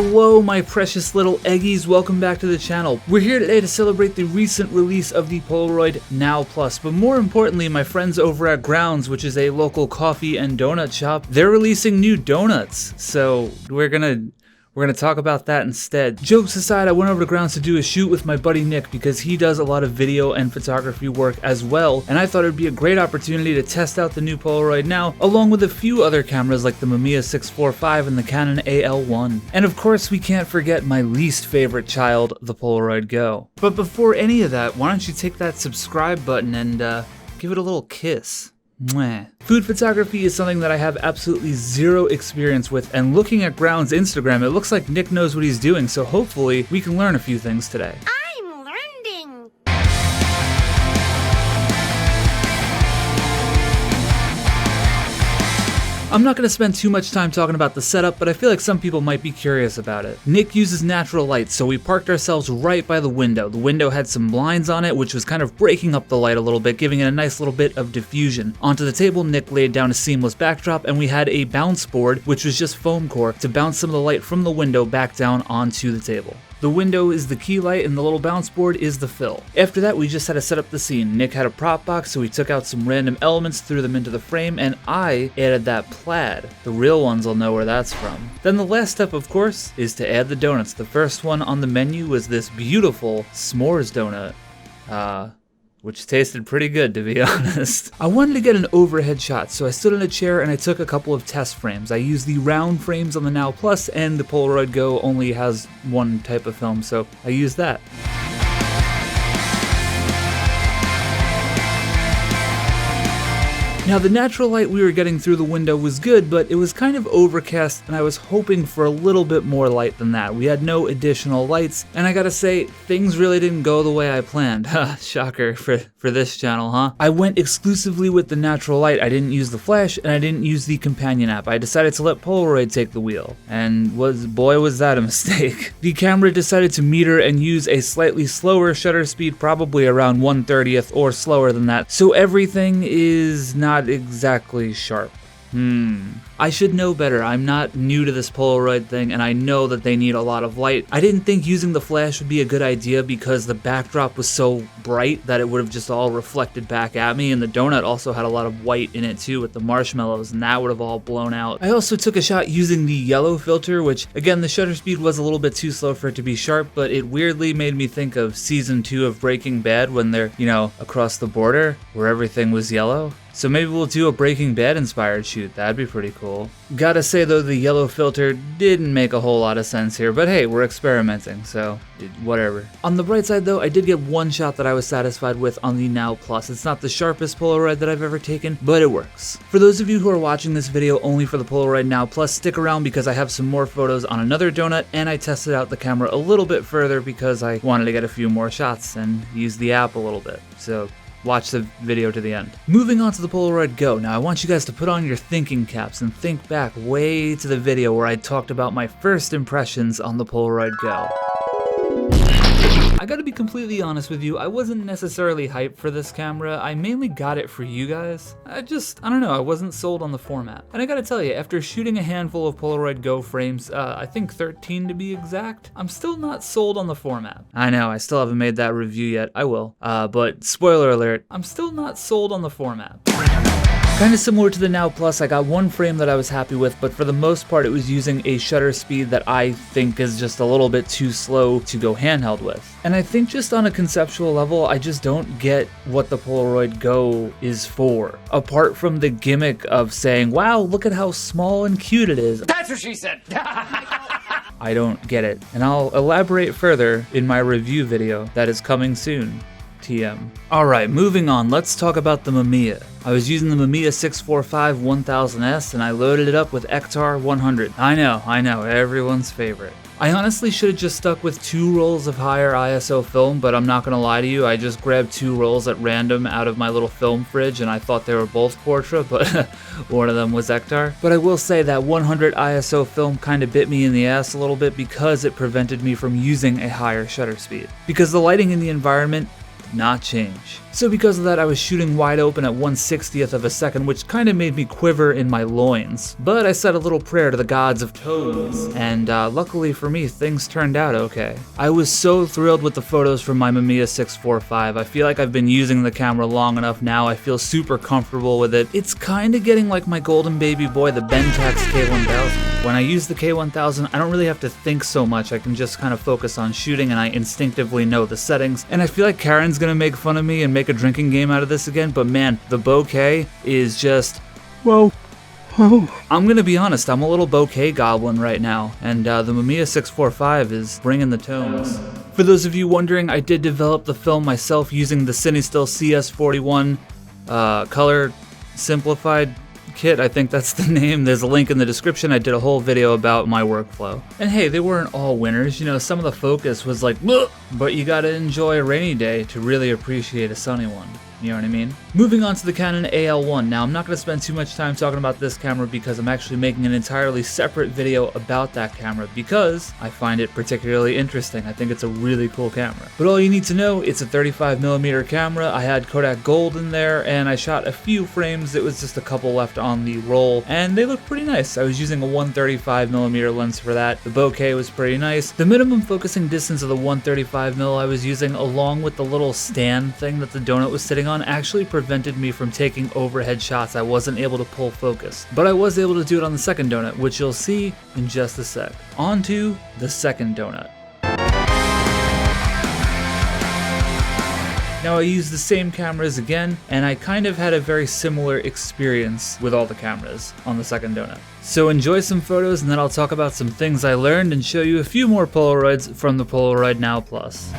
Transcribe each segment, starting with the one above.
Hello my precious little eggies, welcome back to the channel. We're here today to celebrate the recent release of the Polaroid Now Plus, but more importantly, my friends over at Grounds, which is a local coffee and donut shop, they're releasing new donuts. So we're gonna talk about that instead. Jokes aside, I went over to Grounds to do a shoot with my buddy Nick because he does a lot of video and photography work as well, and I thought it'd be a great opportunity to test out the new Polaroid Now, along with a few other cameras like the Mamiya 645 and the Canon AL1. And of course, we can't forget my least favorite child, the Polaroid Go. But before any of that, why don't you take that subscribe button and give it a little kiss. Mwah. Food photography is something that I have absolutely zero experience with, and looking at Ground's Instagram, it looks like Nick knows what he's doing, so hopefully we can learn a few things today. I'm learning. I'm not going to spend too much time talking about the setup, but I feel like some people might be curious about it. Nick uses natural light, so we parked ourselves right by the window. The window had some blinds on it, which was kind of breaking up the light a little bit, giving it a nice little bit of diffusion. Onto the table, Nick laid down a seamless backdrop, and we had a bounce board, which was just foam core, to bounce some of the light from the window back down onto the table. The window is the key light and the little bounce board is the fill. After that, we just had to set up the scene. Nick had a prop box, so we took out some random elements, threw them into the frame, and I added that plaid. The real ones will know where that's from. Then the last step, of course, is to add the donuts. The first one on the menu was this beautiful s'mores donut. Which tasted pretty good, to be honest. I wanted to get an overhead shot, so I stood in a chair and I took a couple of test frames. I used the round frames on the Now Plus, and the Polaroid Go only has one type of film, so I used that. Now, the natural light we were getting through the window was good, but it was kind of overcast, and I was hoping for a little bit more light than that. We had no additional lights, and I gotta say, things really didn't go the way I planned. Shocker for this channel, huh? I went exclusively with the natural light. I didn't use the flash, and I didn't use the companion app. I decided to let Polaroid take the wheel, and boy was that a mistake. The camera decided to meter and use a slightly slower shutter speed, probably around 1/30th or slower than that, so everything is not exactly sharp. I should know better. I'm not new to this Polaroid thing, and I know that they need a lot of light. I didn't think using the flash would be a good idea because the backdrop was so bright that it would have just all reflected back at me, and the donut also had a lot of white in it too with the marshmallows, and that would have all blown out. I also took a shot using the yellow filter, which again, the shutter speed was a little bit too slow for it to be sharp, but it weirdly made me think of season 2 of Breaking Bad when they're, you know, across the border where everything was yellow. So maybe we'll do a Breaking Bad inspired shoot. That'd be pretty cool. Gotta say though, the yellow filter didn't make a whole lot of sense here, but hey, we're experimenting, so whatever. On the bright side though, I did get one shot that I was satisfied with on the Now Plus. It's not the sharpest Polaroid that I've ever taken, but it works. For those of you who are watching this video only for the Polaroid Now Plus, stick around because I have some more photos on another donut, and I tested out the camera a little bit further because I wanted to get a few more shots and use the app a little bit. So watch the video to the end. Moving on to the Polaroid Go. Now I want you guys to put on your thinking caps and think back way to the video where I talked about my first impressions on the Polaroid Go. I gotta be completely honest with you, I wasn't necessarily hyped for this camera. I mainly got it for you guys. I don't know, I wasn't sold on the format. And I gotta tell you, after shooting a handful of Polaroid Go frames, I think 13 to be exact, I'm still not sold on the format. I know, I still haven't made that review yet, I will. But spoiler alert, I'm still not sold on the format. Kind of similar to the Now Plus, I got one frame that I was happy with, but for the most part it was using a shutter speed that I think is just a little bit too slow to go handheld with. And I think just on a conceptual level, I just don't get what the Polaroid Go is for. Apart from the gimmick of saying, wow, look at how small and cute it is. That's what she said! I don't get it. And I'll elaborate further in my review video that is coming soon. TM. Alright, moving on, let's talk about the Mamiya. I was using the Mamiya 645 1000S and I loaded it up with Ektar 100. I know, everyone's favorite. I honestly should have just stuck with 2 rolls of higher ISO film, but I'm not gonna lie to you, I just grabbed 2 rolls at random out of my little film fridge and I thought they were both Portra, but one of them was Ektar. But I will say that 100 ISO film kinda bit me in the ass a little bit because it prevented me from using a higher shutter speed. Because the lighting in the environment did not change. So because of that, I was shooting wide open at 1/60th of a second, which kind of made me quiver in my loins. But I said a little prayer to the gods of tones, and luckily for me, things turned out okay. I was so thrilled with the photos from my Mamiya 645. I feel like I've been using the camera long enough now. I feel super comfortable with it. It's kind of getting like my golden baby boy, the Bentax K1000. When I use the K1000, I don't really have to think so much. I can just kind of focus on shooting, and I instinctively know the settings. And I feel like Karin's gonna make fun of me and make a drinking game out of this again, but man, the bokeh is just, whoa. I'm gonna be honest, I'm a little bokeh goblin right now, and the Mamiya 645 is bringing the tones. For those of you wondering, I did develop the film myself using the CineStill CS41 color simplified kit. I think that's the name. There's a link in the description. I did a whole video about my workflow. And hey, they weren't all winners. You know, some of the focus was like, bleh! But you gotta enjoy a rainy day to really appreciate a sunny one. You know what I mean? Moving on to the Canon AL1. Now, I'm not going to spend too much time talking about this camera because I'm actually making an entirely separate video about that camera because I find it particularly interesting. I think it's a really cool camera. But all you need to know, it's a 35mm camera. I had Kodak Gold in there and I shot a few frames. It was just a couple left on the roll and they looked pretty nice. I was using a 135mm lens for that. The bokeh was pretty nice. The minimum focusing distance of the 135mm I was using, along with the little stand thing that the donut was sitting on, actually prevented me from taking overhead shots. I wasn't able to pull focus, but I was able to do it on the second donut, which you'll see in just a sec. On to the second donut. Now I used the same cameras again, and I kind of had a very similar experience with all the cameras on the second donut. So enjoy some photos, and then I'll talk about some things I learned and show you a few more Polaroids from the Polaroid Now Plus.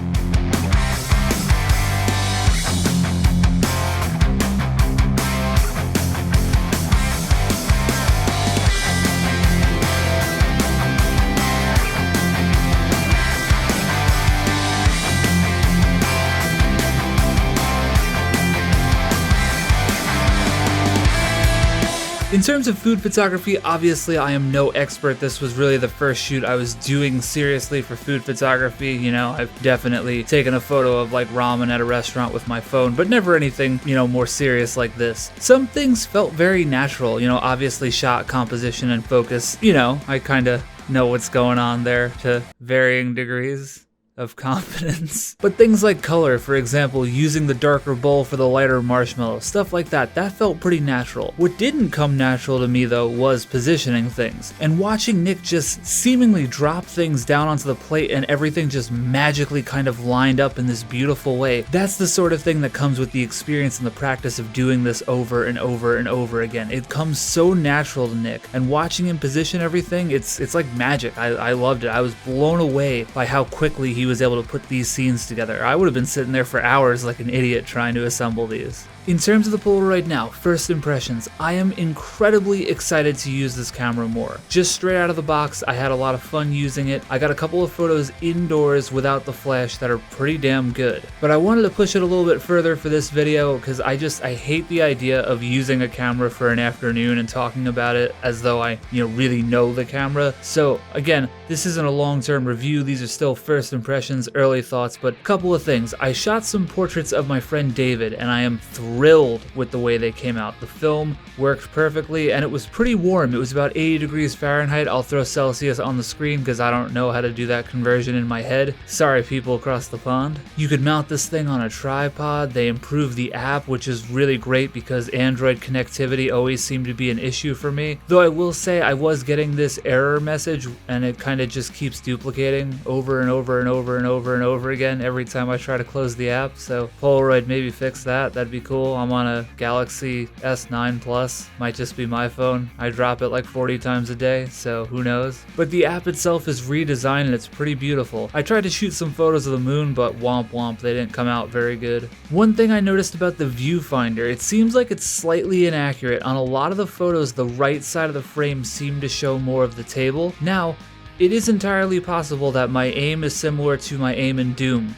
In terms of food photography, obviously I am no expert. This was really the first shoot I was doing seriously for food photography. You know, I've definitely taken a photo of like ramen at a restaurant with my phone, but never anything, you know, more serious like this. Some things felt very natural, you know, obviously shot composition and focus. You know, I kind of know what's going on there to varying degrees of confidence. But things like color, for example, using the darker bowl for the lighter marshmallow, stuff like that, that felt pretty natural. What didn't come natural to me though was positioning things. And watching Nick just seemingly drop things down onto the plate and everything just magically kind of lined up in this beautiful way. That's the sort of thing that comes with the experience and the practice of doing this over and over and over again. It comes so natural to Nick, and watching him position everything, it's like magic. I loved it. I was blown away by how quickly he was able to put these scenes together. I would have been sitting there for hours like an idiot trying to assemble these. In terms of the Polaroid Now, first impressions, I am incredibly excited to use this camera more. Just straight out of the box, I had a lot of fun using it. I got a couple of photos indoors without the flash that are pretty damn good. But I wanted to push it a little bit further for this video because I hate the idea of using a camera for an afternoon and talking about it as though I, really know the camera. So again, this isn't a long-term review. These are still first impressions, early thoughts, but a couple of things. I shot some portraits of my friend David, and I am thrilled with the way they came out. The film worked perfectly, and it was pretty warm. It was about 80 degrees Fahrenheit. I'll throw Celsius on the screen because I don't know how to do that conversion in my head. Sorry, people across the pond. You could mount this thing on a tripod. They improved the app, which is really great because Android connectivity always seemed to be an issue for me. Though I will say I was getting this error message, and it kind of just keeps duplicating over and over and over and over and over again every time I try to close the app. So Polaroid maybe fix that. That'd be cool. I'm on a Galaxy S9 Plus. Might just be my phone. I drop it like 40 times a day, so who knows. But the app itself is redesigned and it's pretty beautiful. I tried to shoot some photos of the moon, but womp womp, they didn't come out very good. One thing I noticed about the viewfinder, it seems like it's slightly inaccurate. On a lot of the photos, the right side of the frame seemed to show more of the table. Now, it is entirely possible that my aim is similar to my aim in Doom.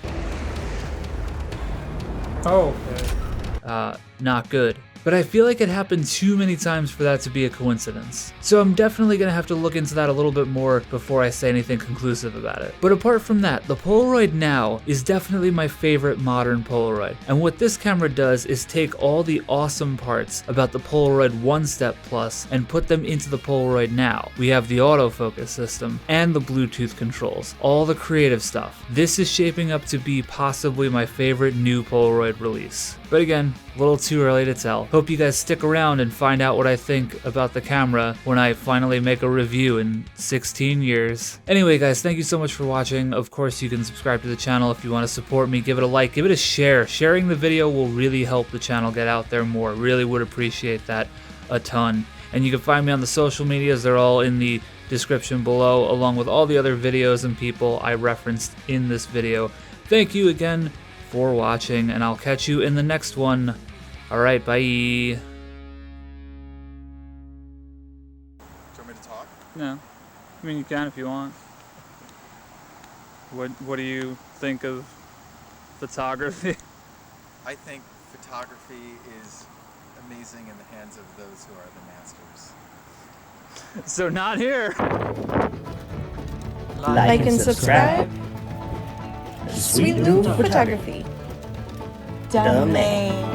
Oh, okay. Not good. but I feel like it happened too many times for that to be a coincidence. So I'm definitely gonna have to look into that a little bit more before I say anything conclusive about it. But apart from that, the Polaroid Now is definitely my favorite modern Polaroid. And what this camera does is take all the awesome parts about the Polaroid 1 Step Plus and put them into the Polaroid Now. We have the autofocus system and the Bluetooth controls, all the creative stuff. This is shaping up to be possibly my favorite new Polaroid release. But again, a little too early to tell. Hope you guys stick around and find out what I think about the camera when I finally make a review in 16 years. Anyway guys, thank you so much for watching. Of course you can subscribe to the channel if you want to support me. Give it a like, give it a share. Sharing the video will really help the channel get out there more. Really would appreciate that a ton. And you can find me on the social medias. They're all in the description below, along with all the other videos and people I referenced in this video. Thank you again for watching, and I'll catch you in the next one. Alright, bye. Do you want me to talk? No. I mean, you can if you want. What do you think of photography? I think photography is amazing in the hands of those who are the masters. So not here. Like and subscribe. Sweet Lou Photography. Domain.